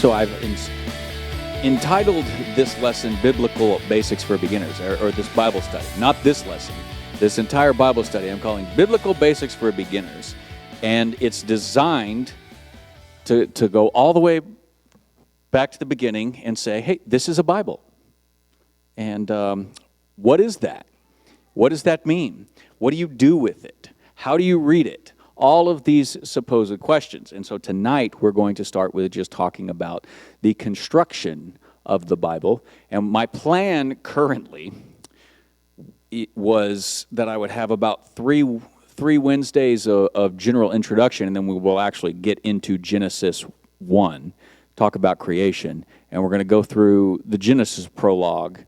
So I've entitled this lesson Biblical Basics for Beginners, or this Bible study. Not this lesson. This entire Bible study I'm calling Biblical Basics for Beginners. And it's designed to go all the way back to the beginning and say, hey, this is a Bible. And what is that? What does that mean? What do you do with it? How do you read it? All of these supposed questions. And so tonight we're going to start with just talking about the construction of the Bible. And my plan currently was that I would have about three Wednesdays of general introduction, and then we will actually get into Genesis 1, talk about creation. And we're going to go through the Genesis prologue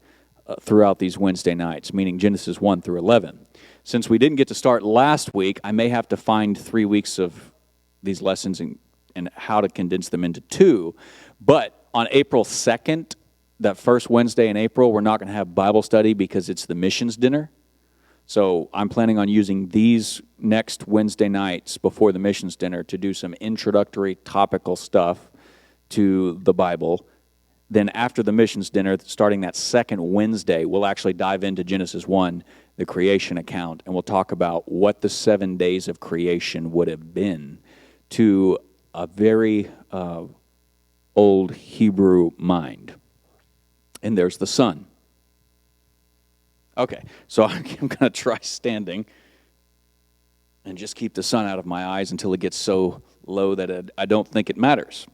throughout these Wednesday nights, meaning Genesis 1 through 11. Since we didn't get to start last week, I may have to find 3 weeks of these lessons and how to condense them into 2. But on April 2nd, that first Wednesday in April, we're not going to have Bible study because it's the missions dinner. So I'm planning on using these next Wednesday nights before the missions dinner to do some introductory topical stuff to the Bible. Then after the missions dinner, starting that second Wednesday, we'll actually dive into Genesis 1, the creation account, and we'll talk about what the 7 days of creation would have been to a very old Hebrew mind. And there's the sun. Okay, so I'm going to try standing and just keep the sun out of my eyes until it gets so low that I don't think it matters.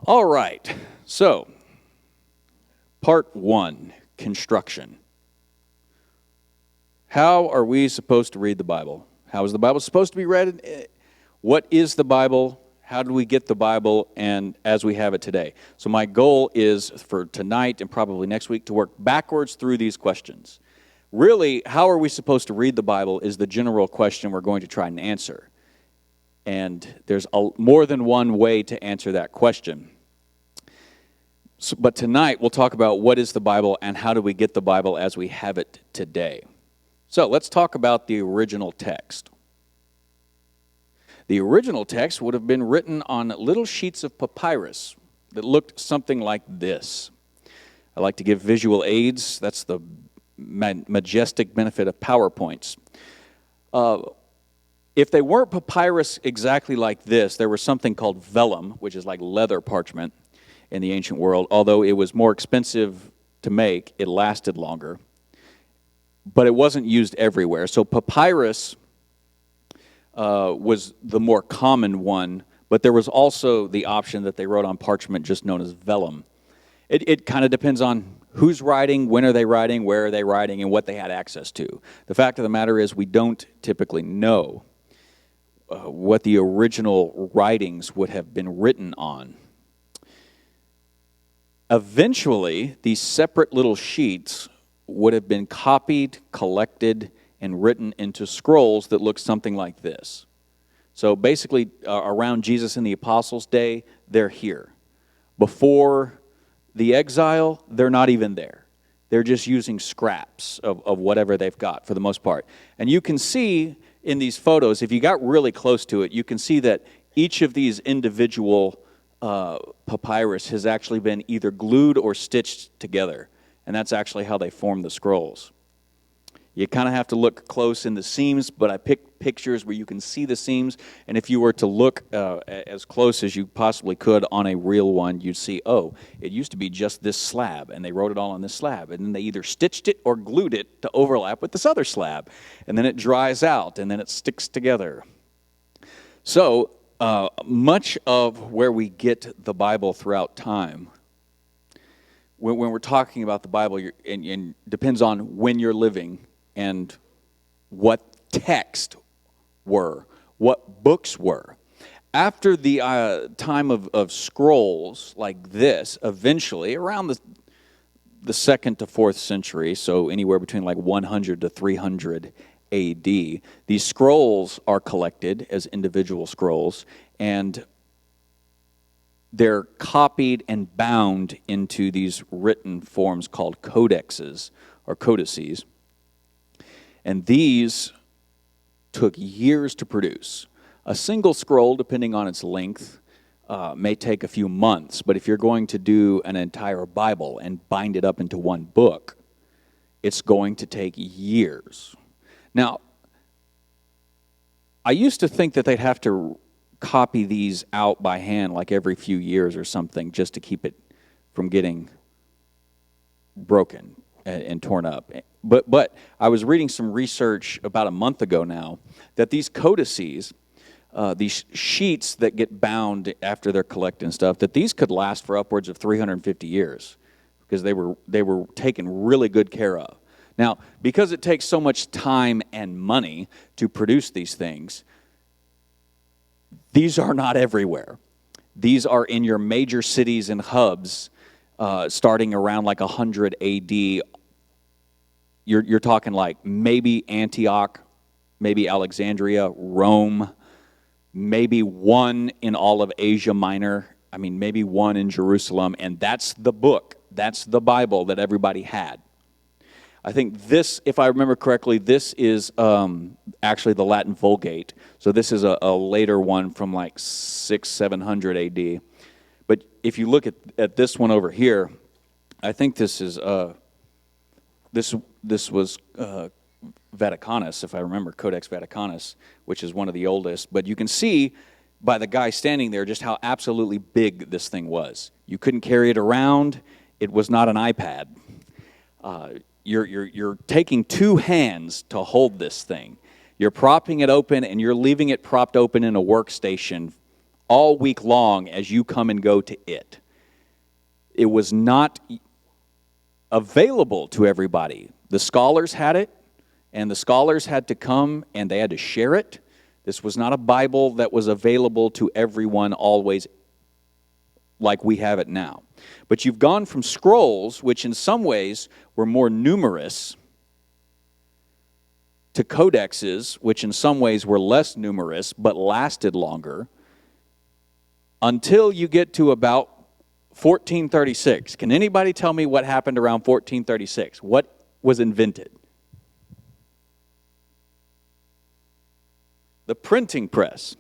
All right, so part 1, construction. How are we supposed to read the Bible? How is the Bible supposed to be read? What is the Bible? How do we get the Bible and as we have it today? So my goal is for tonight and probably next week to work backwards through these questions. Really, how are we supposed to read the Bible is the general question we're going to try and answer. And there's more than one way to answer that question. But tonight we'll talk about what is the Bible and how do we get the Bible as we have it today. So let's talk about the original text. The original text would have been written on little sheets of papyrus that looked something like this. I like to give visual aids. That's the majestic benefit of PowerPoints. If they weren't papyrus exactly like this, there was something called vellum, which is like leather parchment in the ancient world. Although it was more expensive to make, it lasted longer. But it wasn't used everywhere. So papyrus was the more common one, but there was also the option that they wrote on parchment just known as vellum. It kind of depends on who's writing, when are they writing, where are they writing, and what they had access to. The fact of the matter is we don't typically know what the original writings would have been written on. Eventually, these separate little sheets would have been copied, collected, and written into scrolls that look something like this. So basically, around Jesus and the Apostles' day, they're here. Before the exile, they're not even there. They're just using scraps of whatever they've got for the most part. And you can see in these photos, if you got really close to it, you can see that each of these individual papyrus has actually been either glued or stitched together. And that's actually how they form the scrolls. You kind of have to look close in the seams, but I picked pictures where you can see the seams. And if you were to look as close as you possibly could on a real one, you'd see, oh, it used to be just this slab, and they wrote it all on this slab. And then they either stitched it or glued it to overlap with this other slab. And then it dries out, and then it sticks together. So much of where we get the Bible throughout time, when we're talking about the Bible, and depends on when you're living, and what text were, what books were. After the time of scrolls like this, eventually, around the 2nd to 4th century, so anywhere between like 100 to 300 AD, these scrolls are collected as individual scrolls, and they're copied and bound into these written forms called codexes or codices. And these took years to produce. A single scroll, depending on its length, may take a few months, but if you're going to do an entire Bible and bind it up into one book, it's going to take years. Now, I used to think that they'd have to copy these out by hand like every few years or something just to keep it from getting broken and torn up. But I was reading some research about a month ago now that these codices, these sheets that get bound after they're collected and stuff, that these could last for upwards of 350 years because they were taken really good care of. Now, because it takes so much time and money to produce these things, these are not everywhere. These are in your major cities and hubs, starting around like 100 AD. You're talking like maybe Antioch, maybe Alexandria, Rome, maybe one in all of Asia Minor. I mean, maybe one in Jerusalem, and that's the book. That's the Bible that everybody had. I think this, if I remember correctly, this is actually the Latin Vulgate. So this is a later one from like 700 AD. But if you look at this one over here, I think this is this was Vaticanus, if I remember, Codex Vaticanus, which is one of the oldest. But you can see by the guy standing there just how absolutely big this thing was. You couldn't carry it around. It was not an iPad. You're taking two hands to hold this thing. You're propping it open, and you're leaving it propped open in a workstation all week long as you come and go to it. It was not available to everybody. The scholars had it, and the scholars had to come, and they had to share it. This was not a Bible that was available to everyone always like we have it now. But you've gone from scrolls, which in some ways were more numerous, to codexes, which in some ways were less numerous but lasted longer, until you get to about 1436. Can anybody tell me what happened around 1436? What was invented? The printing press.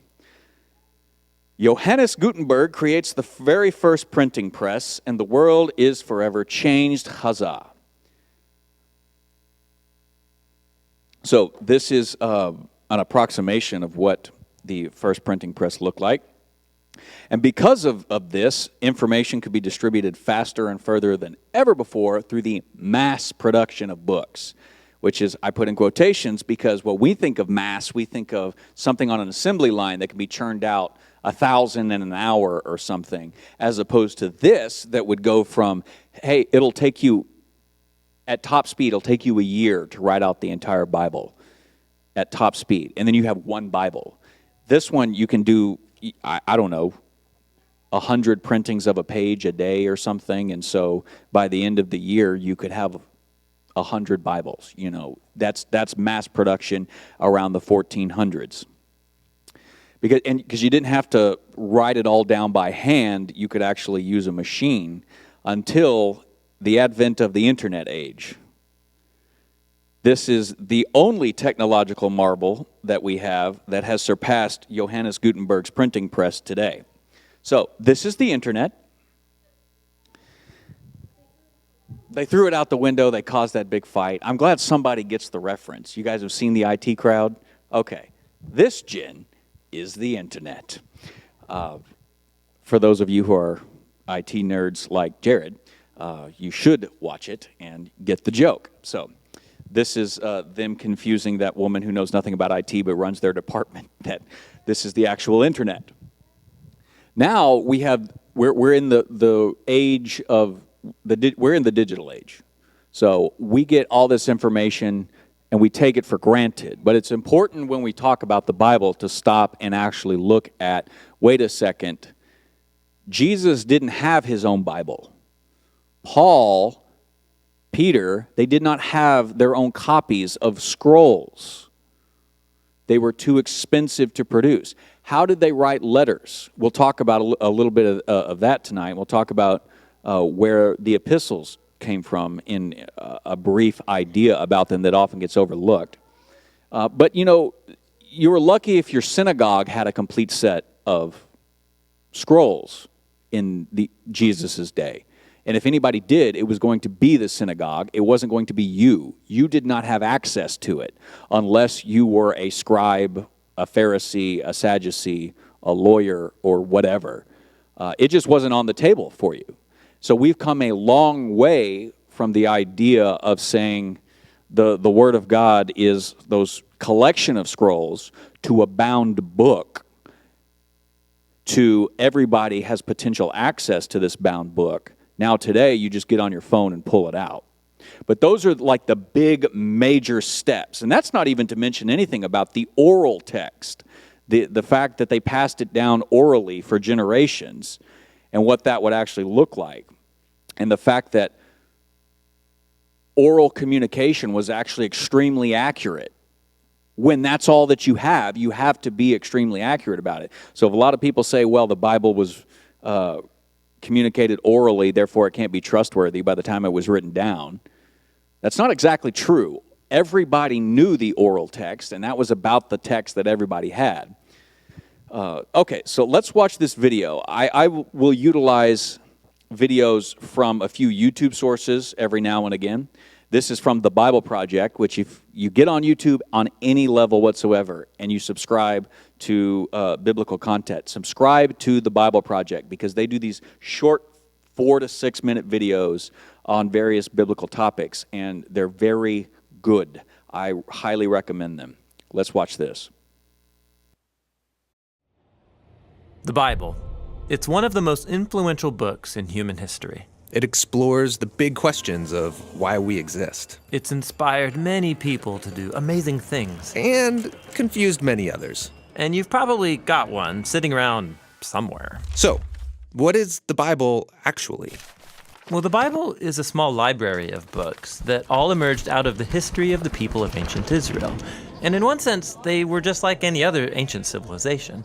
Johannes Gutenberg creates the very first printing press, and the world is forever changed. Huzzah. So this is an approximation of what the first printing press looked like. And because of this, information could be distributed faster and further than ever before through the mass production of books, which is, I put in quotations because when we think of mass, we think of something on an assembly line that can be churned out 1,000 in an hour or something, as opposed to this that would go from, hey, it'll take you, at top speed, it'll take you a year to write out the entire Bible at top speed, and then you have one Bible. This one you can do, I don't know, 100 printings of a page a day or something, and so by the end of the year, you could have 100 Bibles. You know, that's mass production around the 1400s. Because you didn't have to write it all down by hand, you could actually use a machine until the advent of the internet age. This is the only technological marvel that we have that has surpassed Johannes Gutenberg's printing press today. So this is the internet. They threw it out the window. They caused that big fight. I'm glad somebody gets the reference. You guys have seen the IT crowd? Okay. This gen is the internet. For those of you who are IT nerds like Jared, you should watch it and get the joke. So this is them confusing that woman who knows nothing about IT but runs their department, that this is the actual internet. Now we're in the age of we're in the digital age. So we get all this information and we take it for granted. But it's important when we talk about the Bible to stop and actually look at, wait a second, Jesus didn't have his own Bible. Paul, Peter, they did not have their own copies of scrolls. They were too expensive to produce. How did they write letters? We'll talk about a little bit of that tonight. We'll talk about where the epistles came from in a brief idea about them that often gets overlooked. But, you know, you were lucky if your synagogue had a complete set of scrolls in Jesus's day. And if anybody did, it was going to be the synagogue. It wasn't going to be you. You did not have access to it unless you were a scribe, a Pharisee, a Sadducee, a lawyer, or whatever. It just wasn't on the table for you. So we've come a long way from the idea of saying the Word of God is those collection of scrolls to a bound book, to everybody has potential access to this bound book. Now today, you just get on your phone and pull it out. But those are like the big major steps. And that's not even to mention anything about the oral text, the fact that they passed it down orally for generations and what that would actually look like. And the fact that oral communication was actually extremely accurate. When that's all that you have to be extremely accurate about it. So if a lot of people say, well, the Bible was communicated orally, therefore it can't be trustworthy by the time it was written down. That's not exactly true. Everybody knew the oral text, and that was about the text that everybody had. Okay, so let's watch this video. I will utilize videos from a few YouTube sources every now and again. This is from the Bible Project, which if you get on YouTube on any level whatsoever and you subscribe to biblical content, subscribe to the Bible Project because they do these short 4 to 6 minute videos on various biblical topics, and they're very good. I highly recommend them. Let's watch this. The Bible. It's one of the most influential books in human history. It explores the big questions of why we exist. It's inspired many people to do amazing things. And confused many others. And you've probably got one sitting around somewhere. So, what is the Bible actually? Well, the Bible is a small library of books that all emerged out of the history of the people of ancient Israel. And in one sense, they were just like any other ancient civilization.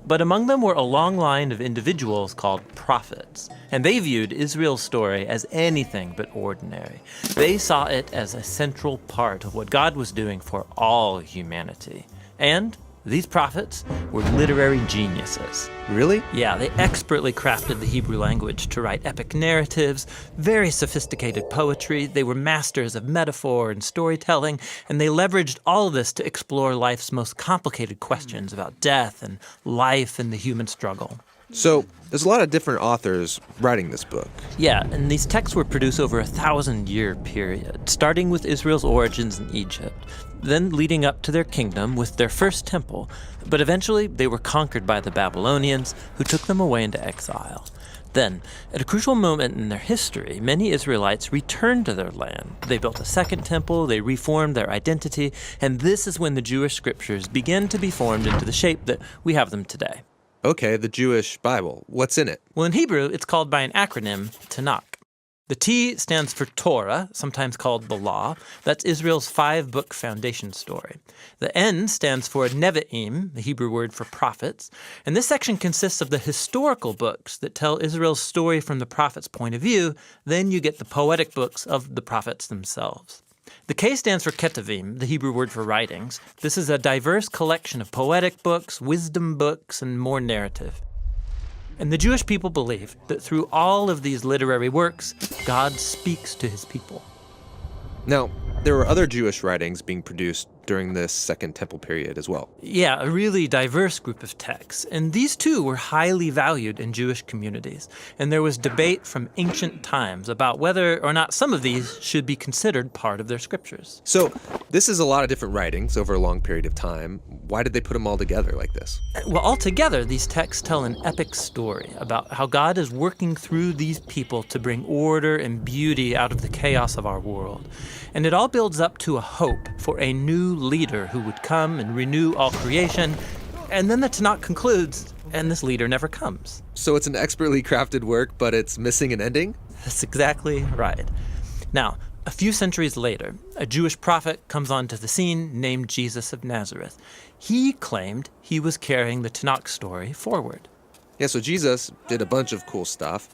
But among them were a long line of individuals called prophets. And they viewed Israel's story as anything but ordinary. They saw it as a central part of what God was doing for all humanity. And these prophets were literary geniuses. Really? Yeah, they expertly crafted the Hebrew language to write epic narratives, very sophisticated poetry. They were masters of metaphor and storytelling, and they leveraged all of this to explore life's most complicated questions about death and life and the human struggle. So, there's a lot of different authors writing this book. Yeah, and these texts were produced over a 1,000-year period, starting with Israel's origins in Egypt, then leading up to their kingdom with their first temple. But eventually, they were conquered by the Babylonians, who took them away into exile. Then, at a crucial moment in their history, many Israelites returned to their land. They built a second temple, they reformed their identity, and this is when the Jewish scriptures began to be formed into the shape that we have them today. Okay, the Jewish Bible. What's in it? Well, in Hebrew, it's called by an acronym, Tanakh. The T stands for Torah, sometimes called the Law. That's Israel's 5-book foundation story. The N stands for Nevi'im, the Hebrew word for prophets. And this section consists of the historical books that tell Israel's story from the prophet's point of view. Then you get the poetic books of the prophets themselves. The K stands for Ketuvim, the Hebrew word for writings. This is a diverse collection of poetic books, wisdom books, and more narrative. And the Jewish people believed that through all of these literary works, God speaks to his people. Now, there were other Jewish writings being produced during this Second Temple period as well. Yeah, a really diverse group of texts. And these too were highly valued in Jewish communities. And there was debate from ancient times about whether or not some of these should be considered part of their scriptures. So, this is a lot of different writings over a long period of time. Why did they put them all together like this? Well, altogether, these texts tell an epic story about how God is working through these people to bring order and beauty out of the chaos of our world. And it all builds up to a hope for a new leader who would come and renew all creation. And then the Tanakh concludes, and this leader never comes. So it's an expertly crafted work, but it's missing an ending? That's exactly right. Now, a few centuries later, a Jewish prophet comes onto the scene named Jesus of Nazareth. He claimed he was carrying the Tanakh story forward. Yeah, so Jesus did a bunch of cool stuff.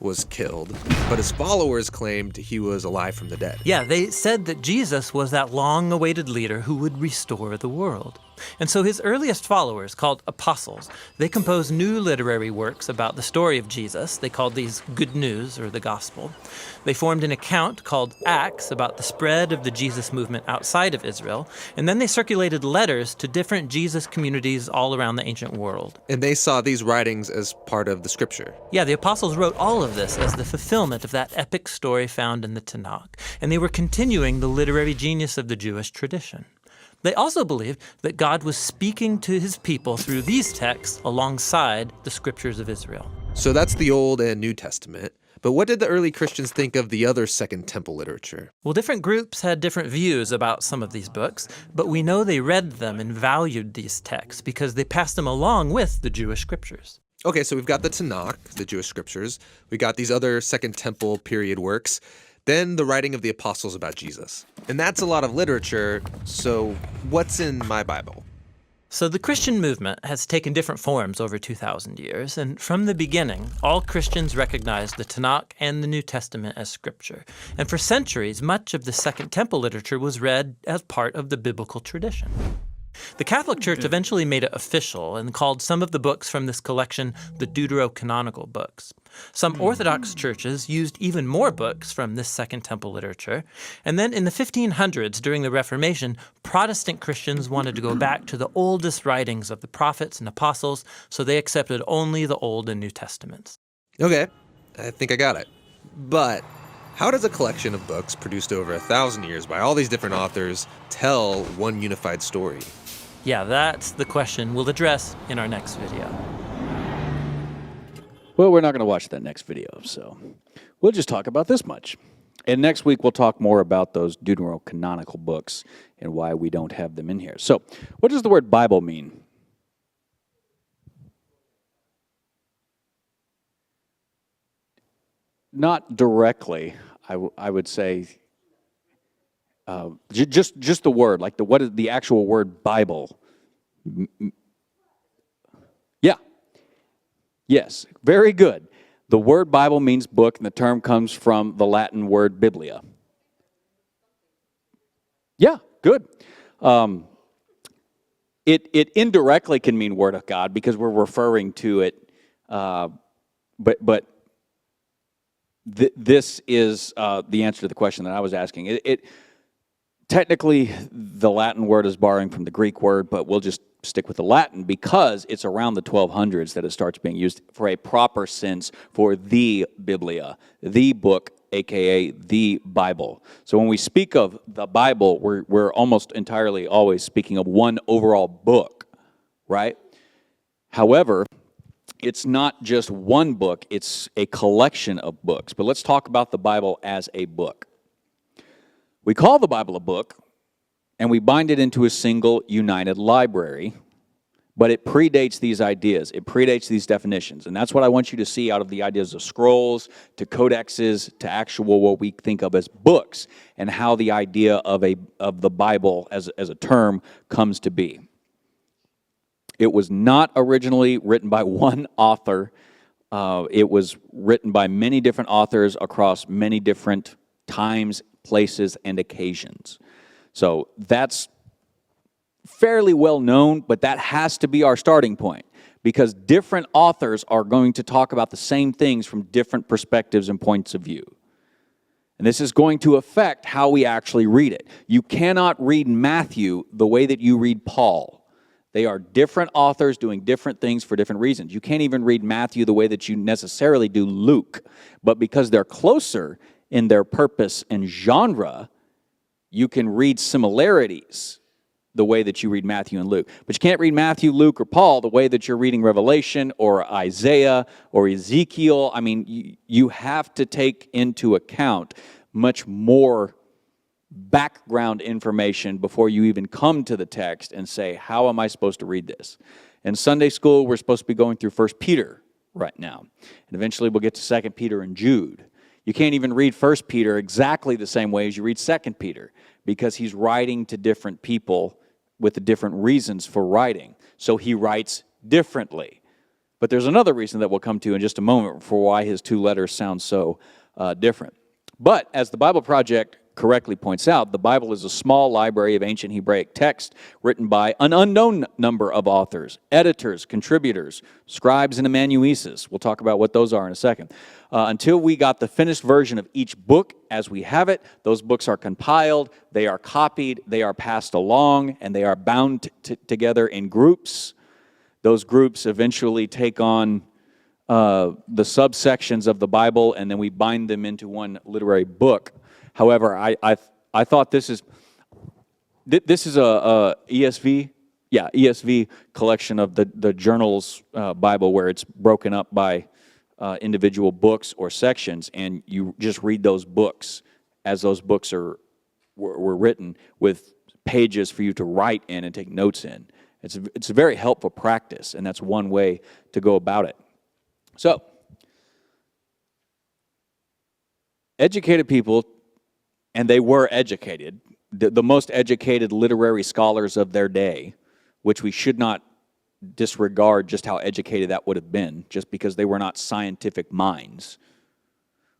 was killed, but his followers claimed he was alive from the dead. Yeah, they said that Jesus was that long-awaited leader who would restore the world. And so his earliest followers, called apostles, they composed new literary works about the story of Jesus. They called these Good News, or the Gospel. They formed an account called Acts about the spread of the Jesus movement outside of Israel. And then they circulated letters to different Jesus communities all around the ancient world. And they saw these writings as part of the scripture. Yeah, the apostles wrote all of this as the fulfillment of that epic story found in the Tanakh. And they were continuing the literary genius of the Jewish tradition. They also believed that God was speaking to his people through these texts alongside the scriptures of Israel. So that's the Old and New Testament. But what did the early Christians think of the other Second Temple literature? Well, different groups had different views about some of these books, but we know they read them and valued these texts because they passed them along with the Jewish scriptures. Okay, so we've got the Tanakh, the Jewish scriptures. We got these other Second Temple period works. Then the writing of the apostles about Jesus. And that's a lot of literature, so what's in my Bible? So the Christian movement has taken different forms over 2,000 years, and from the beginning, all Christians recognized the Tanakh and the New Testament as scripture. And for centuries, much of the Second Temple literature was read as part of the biblical tradition. The Catholic Church eventually made it official and called some of the books from this collection the Deuterocanonical books. Some Orthodox churches used even more books from this Second Temple literature. And then in the 1500s, during the Reformation, Protestant Christians wanted to go back to the oldest writings of the prophets and apostles, so they accepted only the Old and New Testaments. Okay, I think I got it. But how does a collection of books produced over 1,000 years by all these different authors tell one unified story? Yeah, that's the question we'll address in our next video. Well, we're not going to watch that next video, so we'll just talk about this much. And next week, we'll talk more about those Deuterocanonical books and why we don't have them in here. So, what does the word Bible mean? Not directly, I would say. Just the word, like what is the actual word Bible? Yeah. Yes, very good. The word Bible means book, and the term comes from the Latin word biblia. Yeah, good. It indirectly can mean word of God because we're referring to it, but this is the answer to the question that I was asking. Technically, the Latin word is borrowing from the Greek word, but we'll just stick with the Latin because it's around the 1200s that it starts being used for a proper sense for the Biblia, the book, aka the Bible. So when we speak of the Bible, we're almost entirely always speaking of one overall book, right? However, it's not just one book, it's a collection of books. But let's talk about the Bible as a book. We call the Bible a book, and we bind it into a single united library, but it predates these ideas. It predates these definitions, and that's what I want you to see out of the ideas of scrolls, to codexes, to actual what we think of as books, and how the idea of the Bible as a term comes to be. It was not originally written by one author. It was written by many different authors across many different times, places, and occasions. So that's fairly well known, but that has to be our starting point because different authors are going to talk about the same things from different perspectives and points of view. And this is going to affect how we actually read it. You cannot read Matthew the way that you read Paul. They are different authors doing different things for different reasons. You can't even read Matthew the way that you necessarily do Luke. But because they're closer in their purpose and genre, you can read similarities the way that you read Matthew and Luke. But you can't read Matthew, Luke, or Paul the way that you're reading Revelation or Isaiah or Ezekiel. I mean, you have to take into account much more background information before you even come to the text and say, how am I supposed to read this? In Sunday school, we're supposed to be going through 1 Peter right now. And eventually we'll get to 2 Peter and Jude. You can't even read 1 Peter exactly the same way as you read 2 Peter because he's writing to different people with the different reasons for writing. So he writes differently. But there's another reason that we'll come to in just a moment for why his two letters sound so different. But as the Bible Project correctly points out, the Bible is a small library of ancient Hebraic text written by an unknown number of authors, editors, contributors, scribes, and amanuenses. We'll talk about what those are in a second. Until we got the finished version of each book as we have it, those books are compiled, they are copied, they are passed along, and they are bound together in groups. Those groups eventually take on the subsections of the Bible, and then we bind them into one literary book. However, I thought this is a ESV collection of the journals Bible, where it's broken up by individual books or sections, and you just read those books as those books were written, with pages for you to write in and take notes in. It's a very helpful practice, and that's one way to go about it. So, educated people, and they were educated, the most educated literary scholars of their day, which we should not disregard just how educated that would have been, just because they were not scientific minds,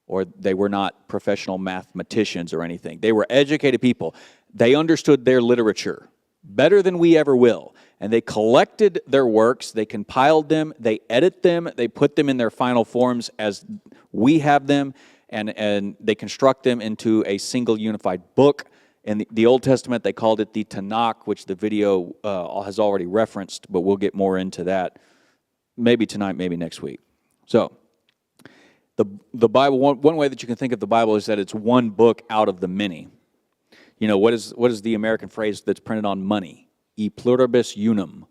or they were not professional mathematicians or anything. They were educated people. They understood their literature better than we ever will. And they collected their works, they compiled them, they edit them, they put them in their final forms as we have them, and they construct them into a single unified book. In the Old Testament, they called it the Tanakh, which the video has already referenced, but we'll get more into that maybe tonight, maybe next week. So, the Bible, one way that you can think of the Bible is that it's one book out of the many. You know, what is the American phrase that's printed on money? E pluribus unum.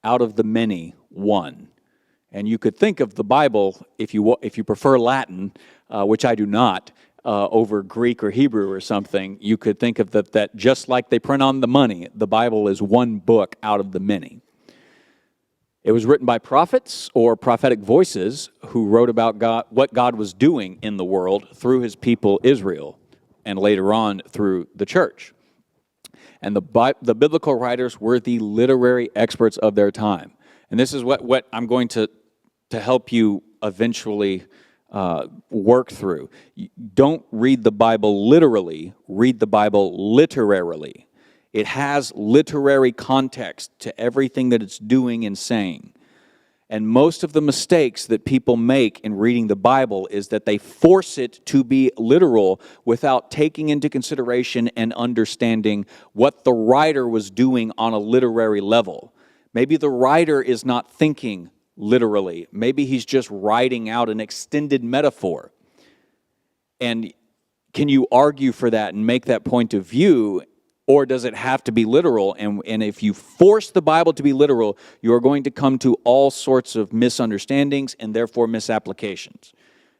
Out of the many, one. And you could think of the Bible, if you prefer Latin, which I do not, over Greek or Hebrew or something, you could think of that just like they print on the money, the Bible is one book out of the many. It was written by prophets or prophetic voices who wrote about God, what God was doing in the world through his people Israel, and later on through the church. And the biblical writers were the literary experts of their time. And this is what I'm going to help you eventually work through. Don't read the Bible literally, read the Bible literarily. It has literary context to everything that it's doing and saying. And most of the mistakes that people make in reading the Bible is that they force it to be literal without taking into consideration and understanding what the writer was doing on a literary level. Maybe the writer is not thinking literally. Maybe he's just writing out an extended metaphor. And can you argue for that and make that point of view? Or does it have to be literal? And if you force the Bible to be literal, you are going to come to all sorts of misunderstandings and therefore misapplications.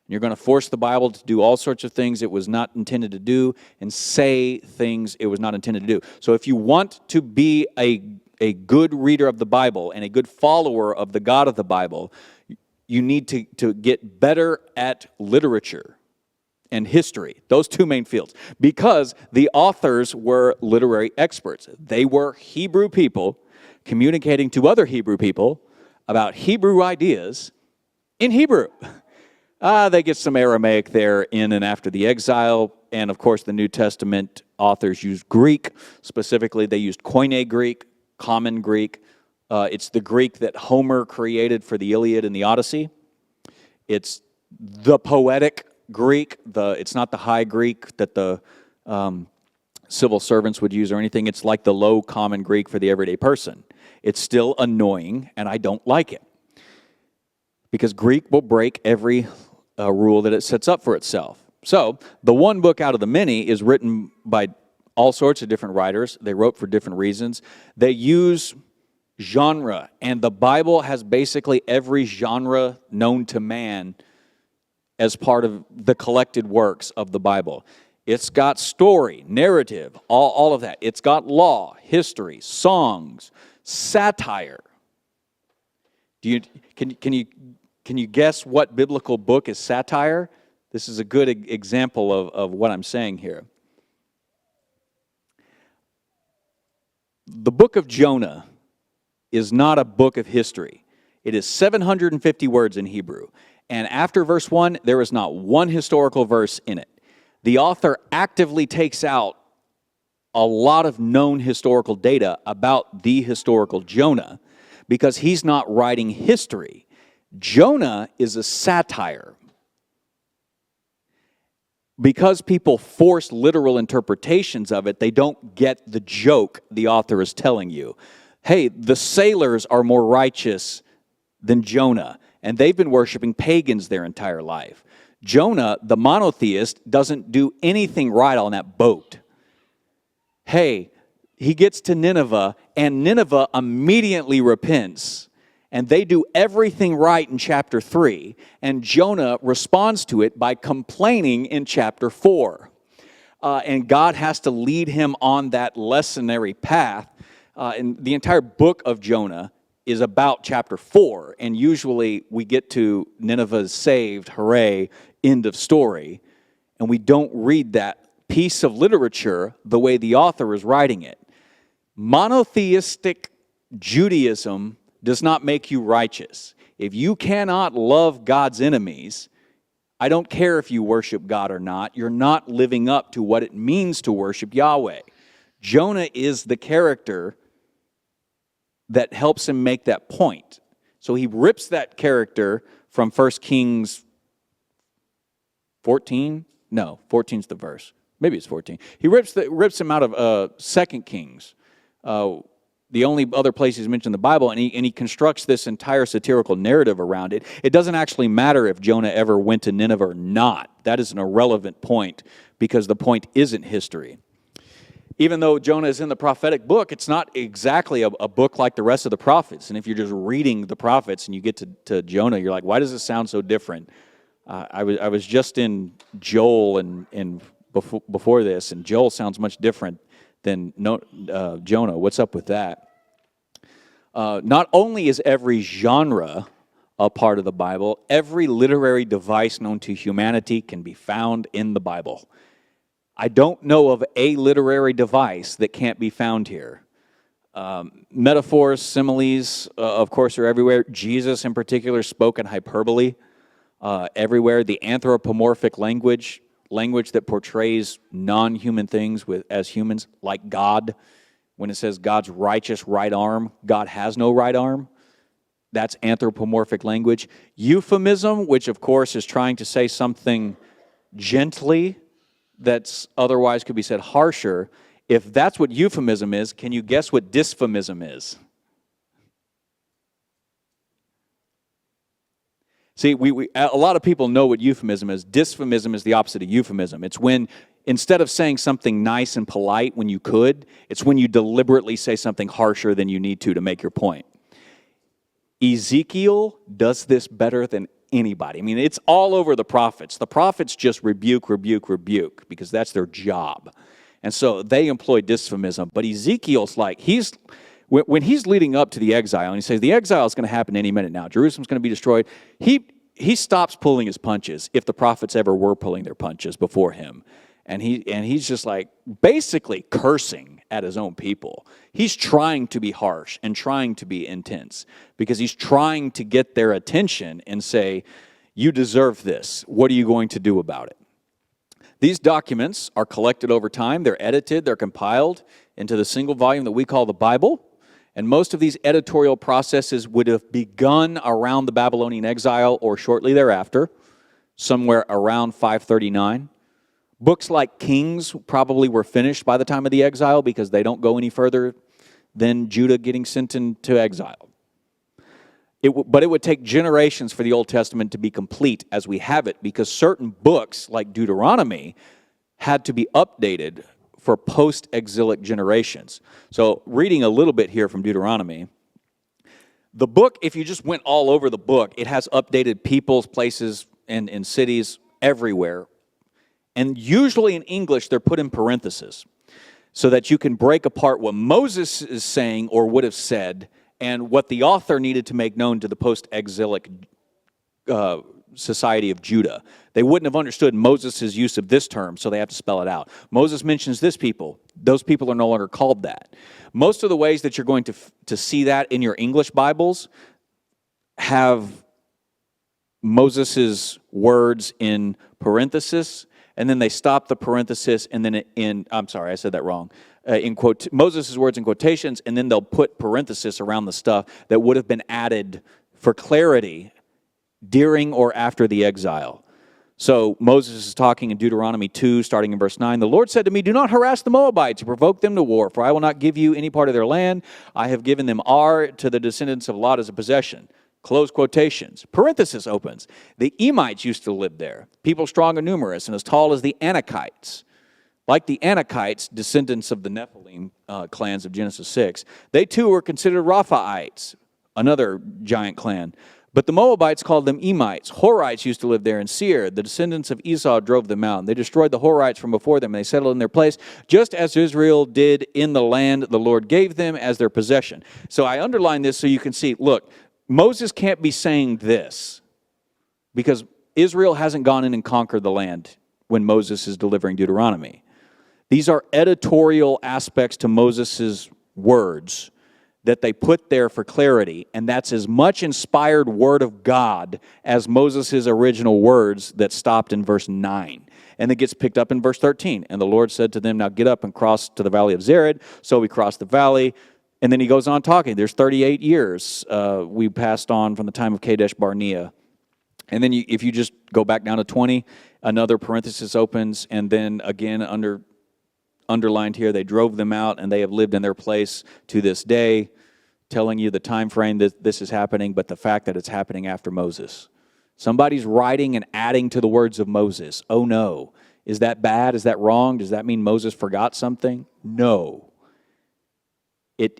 You're going to force the Bible to do all sorts of things it was not intended to do and say things it was not intended to do. So if you want to be a good reader of the Bible and a good follower of the God of the Bible, you need to get better at literature and history, those two main fields, because the authors were literary experts. They were Hebrew people communicating to other Hebrew people about Hebrew ideas in Hebrew. They get some Aramaic there in and after the exile, and of course the New Testament authors used Greek. Specifically, they used Koine Greek, common Greek. It's the Greek that Homer created for the Iliad and the Odyssey. It's the poetic Greek. It's not the high Greek that the civil servants would use or anything. It's like the low common Greek for the everyday person. It's still annoying, and I don't like it. Because Greek will break every rule that it sets up for itself. So, the one book out of the many is written by all sorts of different writers. They wrote for different reasons. They use genre, and the Bible has basically every genre known to man as part of the collected works of the Bible. It's got story, narrative, all of that. It's got law, history, songs, satire. Can you guess what biblical book is satire? This is a good example of what I'm saying here. The book of Jonah is not a book of history. It is 750 words in Hebrew. And after verse 1, there is not one historical verse in it. The author actively takes out a lot of known historical data about the historical Jonah because he's not writing history. Jonah is a satire. Because people force literal interpretations of it, they don't get the joke the author is telling you. Hey, the sailors are more righteous than Jonah, and they've been worshiping pagans their entire life. Jonah, the monotheist, doesn't do anything right on that boat. Hey, he gets to Nineveh, and Nineveh immediately repents. And they do everything right in chapter 3, and Jonah responds to it by complaining in chapter 4. And God has to lead him on that lessonary path. And the entire book of Jonah is about chapter 4, and usually we get to Nineveh is saved, hooray, end of story, and we don't read that piece of literature the way the author is writing it. Monotheistic Judaism does not make you righteous. If you cannot love God's enemies, I don't care if you worship God or not, you're not living up to what it means to worship Yahweh. Jonah is the character that helps him make that point. So he rips that character from 1 Kings 14? No, 14's the verse. Maybe it's 14. He rips him out of 2 Kings. The only other place he's mentioned in the Bible, and he constructs this entire satirical narrative around it. It doesn't actually matter if Jonah ever went to Nineveh or not. That is an irrelevant point because the point isn't history. Even though Jonah is in the prophetic book, it's not exactly a book like the rest of the prophets. And if you're just reading the prophets and you get to Jonah, you're like, why does it sound so different? I was just in Joel and before this, and Joel sounds much different than Jonah. What's up with that? Not only is every genre a part of the Bible, every literary device known to humanity can be found in the Bible. I don't know of a literary device that can't be found here. Metaphors, similes, of course, are everywhere. Jesus, in particular, spoke in hyperbole everywhere. The anthropomorphic language that portrays non-human things as humans, like God. When it says God's righteous right arm, God has no right arm. That's anthropomorphic language. Euphemism, which of course is trying to say something gently that's otherwise could be said harsher. If that's what euphemism is, can you guess what dysphemism is? See, a lot of people know what euphemism is. Dysphemism is the opposite of euphemism. It's when, instead of saying something nice and polite when you could, it's when you deliberately say something harsher than you need to make your point. Ezekiel does this better than anybody. I mean, it's all over the prophets. The prophets just rebuke, because that's their job. And so they employ dysphemism. But Ezekiel's like, when he's leading up to the exile, and he says, the exile is going to happen any minute now. Jerusalem's going to be destroyed. He stops pulling his punches, if the prophets ever were pulling their punches before him. And he's just like basically cursing at his own people. He's trying to be harsh and trying to be intense because he's trying to get their attention and say, you deserve this. What are you going to do about it? These documents are collected over time. They're edited. They're compiled into the single volume that we call the Bible. And most of these editorial processes would have begun around the Babylonian exile or shortly thereafter, somewhere around 539. Books like Kings probably were finished by the time of the exile because they don't go any further than Judah getting sent into exile. But it would take generations for the Old Testament to be complete as we have it because certain books like Deuteronomy had to be updated for post-exilic generations. So reading a little bit here from Deuteronomy, the book, if you just went all over the book, it has updated peoples, places, and cities everywhere. And usually in English, they're put in parentheses so that you can break apart what Moses is saying or would have said and what the author needed to make known to the post-exilic society of Judah. They wouldn't have understood Moses' use of this term, so they have to spell it out. Moses mentions this people. Those people are no longer called that. Most of the ways that you're going to see that in your English Bibles have Moses' words in parenthesis, and then they stop the parenthesis, and then I'm sorry, I said that wrong. Moses' words in quotations, and then they'll put parenthesis around the stuff that would have been added for clarity during or after the exile. So Moses is talking in Deuteronomy 2, starting in verse 9. The Lord said to me, do not harass the Moabites or provoke them to war, for I will not give you any part of their land. I have given them Ar to the descendants of Lot as a possession. Close quotations. Parenthesis opens. The Emites used to live there, people strong and numerous and as tall as the Anakites. Like the Anakites, descendants of the Nephilim clans of Genesis 6, they too were considered Raphaites, another giant clan. But the Moabites called them Emites. Horites used to live there in Seir. The descendants of Esau drove them out. They destroyed the Horites from before them, and they settled in their place, just as Israel did in the land the Lord gave them as their possession. So I underline this so you can see, look, Moses can't be saying this because Israel hasn't gone in and conquered the land when Moses is delivering Deuteronomy. These are editorial aspects to Moses' words that they put there for clarity, and that's as much inspired word of God as Moses' original words that stopped in verse 9. And it gets picked up in verse 13. And the Lord said to them, now get up and cross to the valley of Zered. So we crossed the valley. And then he goes on talking. There's 38 years we passed on from the time of Kadesh Barnea. And then if you just go back down to 20, another parenthesis opens, and then again underlined here, they drove them out, and they have lived in their place to this day, telling you the time frame that this is happening, but the fact that it's happening after Moses. Somebody's writing and adding to the words of Moses. Oh no. Is that bad? Is that wrong? Does that mean Moses forgot something? No.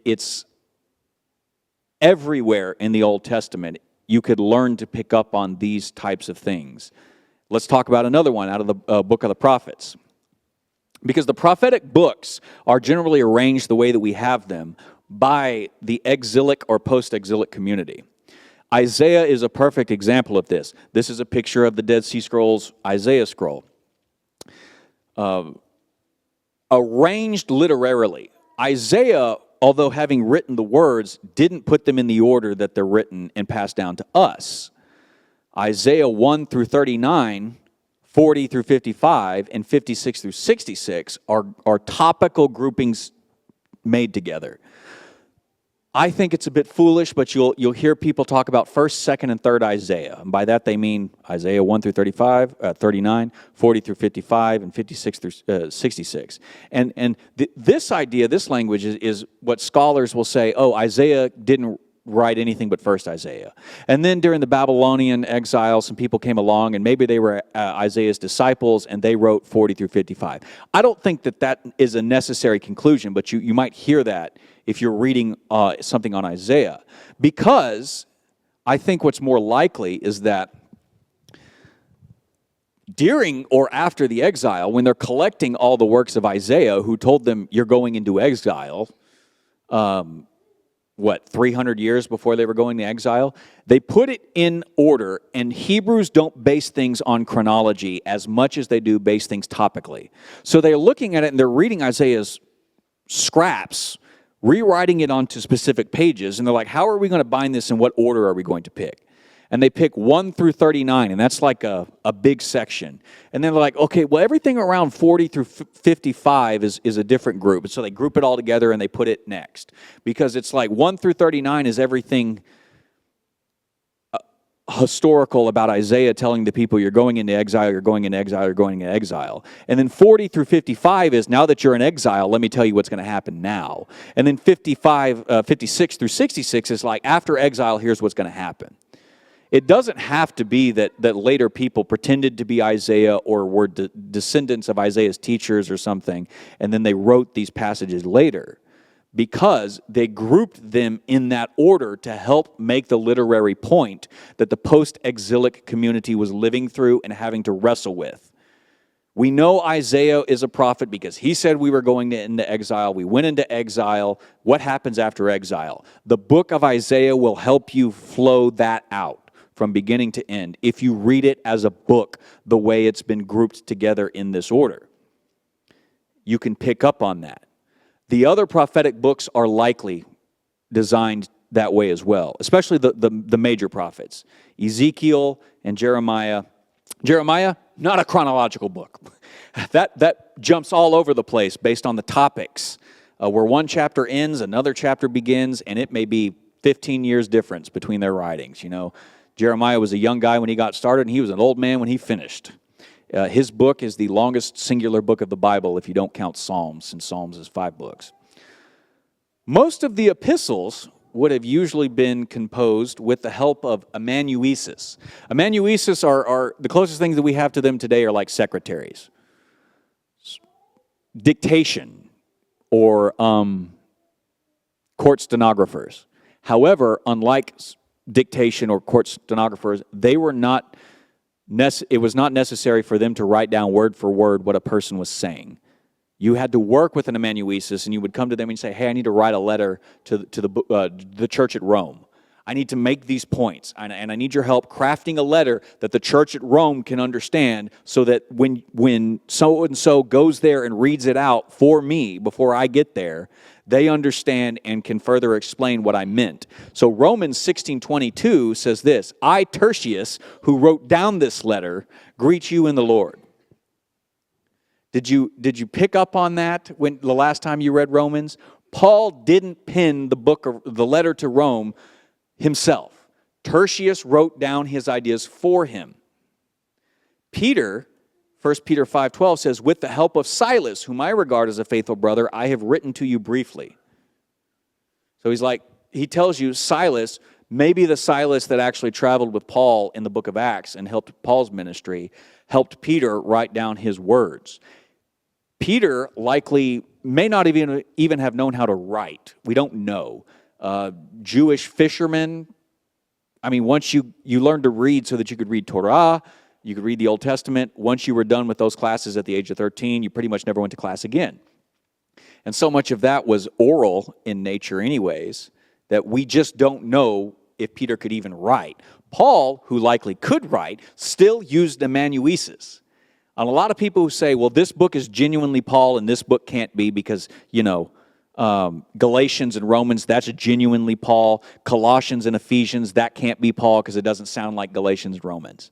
It's everywhere in the Old Testament. You could learn to pick up on these types of things. Let's talk about another one out of the book of the prophets. Because the prophetic books are generally arranged the way that we have them by the exilic or post-exilic community. Isaiah is a perfect example of this. This is a picture of the Dead Sea Scrolls Isaiah scroll. Arranged literarily. Isaiah, although having written the words, didn't put them in the order that they're written and passed down to us. Isaiah 1 through 39, 40 through 55, and 56 through 66 are topical groupings made together. I think it's a bit foolish, but you'll hear people talk about 1st, 2nd, and 3rd Isaiah. And by that they mean Isaiah 1 through 39, 40 through 55, and 56 through 66. And this idea, this language is what scholars will say, oh, Isaiah didn't write anything but 1st Isaiah. And then during the Babylonian exile, some people came along, and maybe they were Isaiah's disciples, and they wrote 40 through 55. I don't think that is a necessary conclusion, but you might hear that if you're reading something on Isaiah. Because I think what's more likely is that during or after the exile, when they're collecting all the works of Isaiah, who told them, you're going into exile, 300 years before they were going to exile? They put it in order, and Hebrews don't base things on chronology as much as they do base things topically. So they're looking at it, and they're reading Isaiah's scraps, rewriting it onto specific pages, and they're like, how are we going to bind this, and what order are we going to pick? And they pick 1 through 39, and that's like a big section. And then they're like, okay, well, everything around 40 through 55 is a different group. And so they group it all together, and they put it next. Because it's like 1 through 39 is everything historical about Isaiah telling the people, you're going into exile, you're going into exile, you're going into exile. And then 40 through 55 is, now that you're in exile, let me tell you what's going to happen now. And then 56 through 66 is like, after exile, here's what's going to happen. It doesn't have to be that later people pretended to be Isaiah or were descendants of Isaiah's teachers or something, and then they wrote these passages later, because they grouped them in that order to help make the literary point that the post-exilic community was living through and having to wrestle with. We know Isaiah is a prophet because he said we were going into exile. We went into exile. What happens after exile? The book of Isaiah will help you flow that out from beginning to end if you read it as a book the way it's been grouped together in this order. You can pick up on that. The other prophetic books are likely designed that way as well, especially the major prophets, Ezekiel and Jeremiah. Jeremiah, not a chronological book. That jumps all over the place based on the topics. Where one chapter ends, another chapter begins, and it may be 15 years difference between their writings. Jeremiah was a young guy when he got started, and he was an old man when he finished. His book is the longest singular book of the Bible if you don't count Psalms, since Psalms is 5 books. Most of the epistles would have usually been composed with the help of amanuenses. Amanuenses are the closest things that we have to them today are like secretaries. Dictation or court stenographers. However, unlike dictation or court stenographers, it was not necessary for them to write down word for word what a person was saying. You had to work with an amanuensis, and you would come to them and say, hey, I need to write a letter to the church at Rome. I need to make these points, and I need your help crafting a letter that the church at Rome can understand so that when so-and-so goes there and reads it out for me before I get there, they understand and can further explain what I meant. So Romans 16:22 says this, I, Tertius, who wrote down this letter, greet you in the Lord. Did you pick up on that when the last time you read Romans? Paul didn't pen the letter to Rome himself. Tertius wrote down his ideas for him. Peter, 1 Peter 5:12 says, with the help of Silas, whom I regard as a faithful brother, I have written to you briefly. So he tells you Silas, maybe the Silas that actually traveled with Paul in the book of Acts and helped Paul's ministry, helped Peter write down his words. Peter likely may not even have known how to write. We don't know. Jewish fishermen, once you learned to read so that you could read Torah, you could read the Old Testament. Once you were done with those classes at the age of 13, you pretty much never went to class again. And so much of that was oral in nature anyways, that we just don't know if Peter could even write. Paul, who likely could write, still used amanuenses. And a lot of people who say, well, this book is genuinely Paul and this book can't be because, Galatians and Romans, that's genuinely Paul. Colossians and Ephesians, that can't be Paul because it doesn't sound like Galatians and Romans.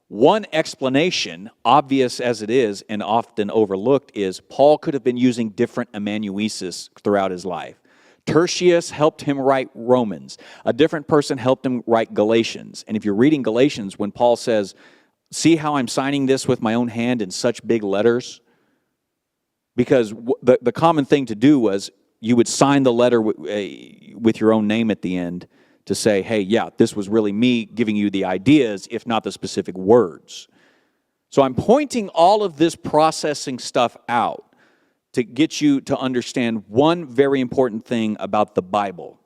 One explanation, obvious as it is and often overlooked, is Paul could have been using different amanuenses throughout his life. Tertius helped him write Romans. A different person helped him write Galatians. And if you're reading Galatians, when Paul says, see how I'm signing this with my own hand in such big letters? Because the common thing to do was you would sign the letter with your own name at the end to say, hey, yeah, this was really me giving you the ideas, if not the specific words. So I'm pointing all of this processing stuff out to get you to understand one very important thing about the Bible.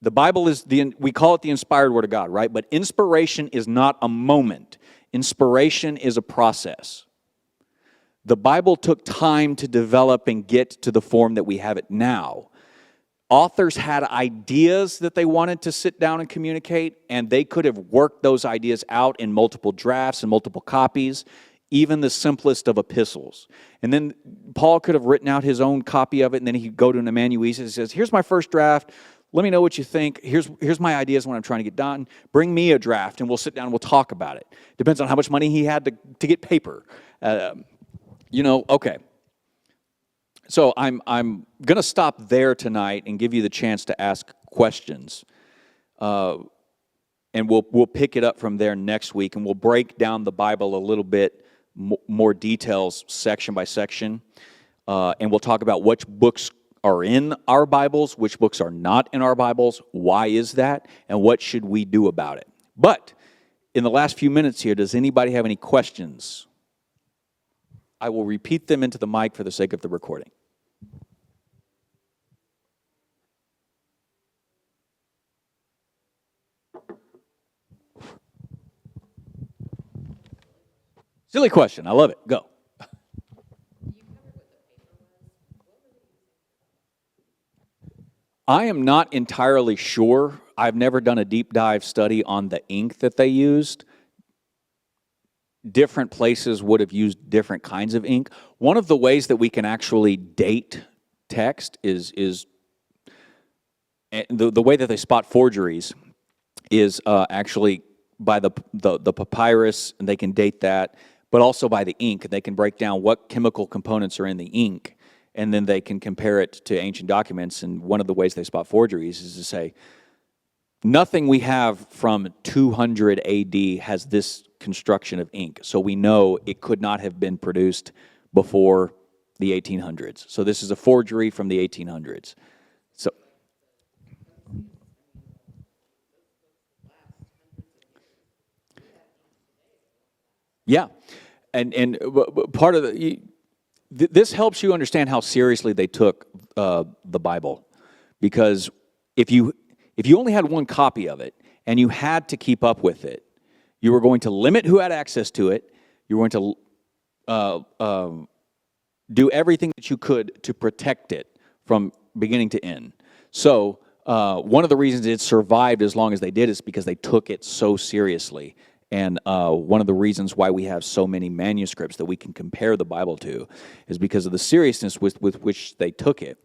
The Bible is, we call it the inspired Word of God, right? But inspiration is not a moment. Inspiration is a process. The Bible took time to develop and get to the form that we have it now. Authors had ideas that they wanted to sit down and communicate, and they could have worked those ideas out in multiple drafts and multiple copies, even the simplest of epistles. And then Paul could have written out his own copy of it, and then he'd go to an amanuensis and says, here's my first draft. Let me know what you think. Here's my ideas when I'm trying to get done. Bring me a draft, and we'll sit down and we'll talk about it. Depends on how much money he had to get paper. Okay. So I'm going to stop there tonight and give you the chance to ask questions. And we'll pick it up from there next week, and we'll break down the Bible a little bit more details section by section. And we'll talk about which books are in our Bibles, which books are not in our Bibles, why is that, and what should we do about it. But in the last few minutes here, does anybody have any questions? I will repeat them into the mic for the sake of the recording. Silly question. I love it. Go. I am not entirely sure. I've never done a deep dive study on the ink that they used. Different places would have used different kinds of ink. One of the ways that we can actually date text is and the way that they spot forgeries is actually by the papyrus, and they can date that, but also by the ink. They can break down what chemical components are in the ink, and then they can compare it to ancient documents. And one of the ways they spot forgeries is to say, nothing we have from 200 AD has this construction of ink, so we know it could not have been produced before the 1800s. So this is a forgery from the 1800s. So, yeah, and part of this helps you understand how seriously they took the Bible, because if you only had one copy of it and you had to keep up with it, you were going to limit who had access to it. You were going to do everything that you could to protect it from beginning to end. So one of the reasons it survived as long as they did is because they took it so seriously. And one of the reasons why we have so many manuscripts that we can compare the Bible to is because of the seriousness with which they took it.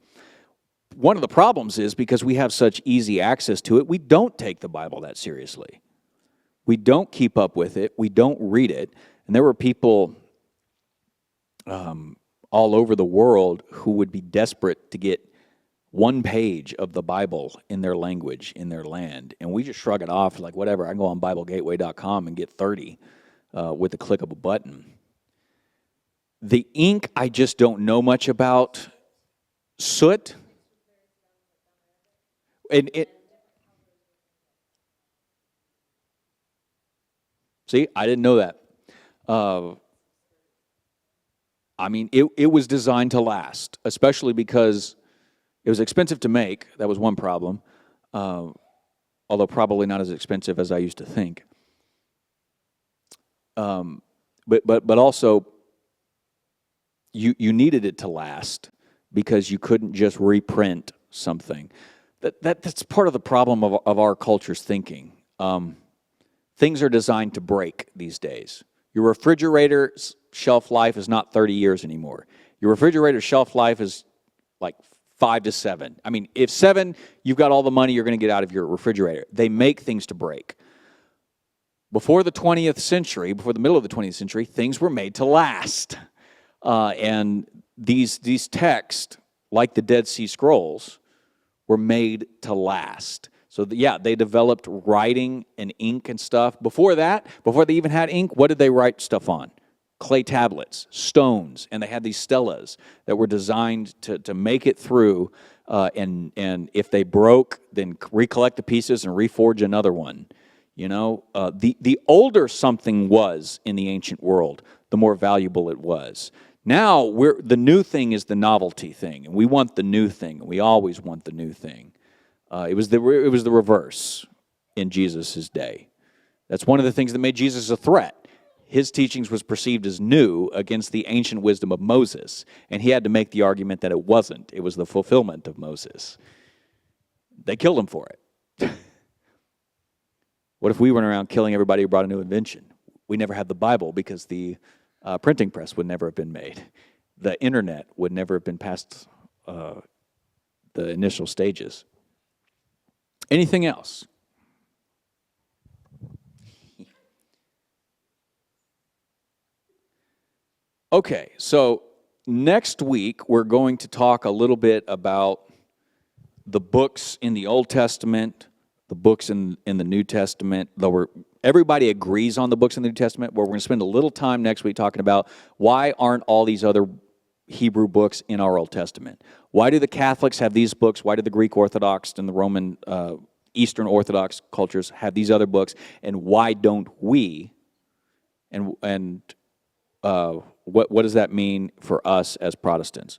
One of the problems is because we have such easy access to it, we don't take the Bible that seriously. We don't keep up with it. We don't read it. And there were people all over the world who would be desperate to get one page of the Bible in their language, in their land. And we just shrug it off like, whatever, I can go on BibleGateway.com and get 30 with the click of a button. The ink, I just don't know much about. Soot. And see, I didn't know that. I mean, it was designed to last, especially because it was expensive to make. That was one problem, although probably not as expensive as I used to think. But also, you needed it to last because you couldn't just reprint something. That's part of the problem of our culture's thinking. Things are designed to break these days. Your refrigerator's shelf life is not 30 years anymore. Your refrigerator's shelf life is like 5 to 7. I mean, if 7, you've got all the money you're going to get out of your refrigerator. They make things to break. Before the 20th century, before the middle of the 20th century, things were made to last. And these texts, like the Dead Sea Scrolls, were made to last. So, they developed writing and ink and stuff. Before that, before they even had ink, what did they write stuff on? Clay tablets, stones, and they had these stelas that were designed to make it through, and if they broke, then recollect the pieces and reforge another one. You know, the older something was in the ancient world, the more valuable it was. Now, the new thing is the novelty thing, and we want the new thing, and we always want the new thing. It was the reverse in Jesus' day. That's one of the things that made Jesus a threat. His teachings was perceived as new against the ancient wisdom of Moses, and he had to make the argument that it wasn't. It was the fulfillment of Moses. They killed him for it. What if we went around killing everybody who brought a new invention? We never had the Bible because the printing press would never have been made. The internet would never have been past the initial stages. Anything else? Okay, so next week we're going to talk a little bit about the books in the Old Testament, the books in the New Testament. Though everybody agrees on the books in the New Testament, but we're going to spend a little time next week talking about why aren't all these other Hebrew books in our Old Testament? Why do the Catholics have these books? Why do the Greek Orthodox and the Roman Eastern Orthodox cultures have these other books? And why don't we? And what does that mean for us as Protestants?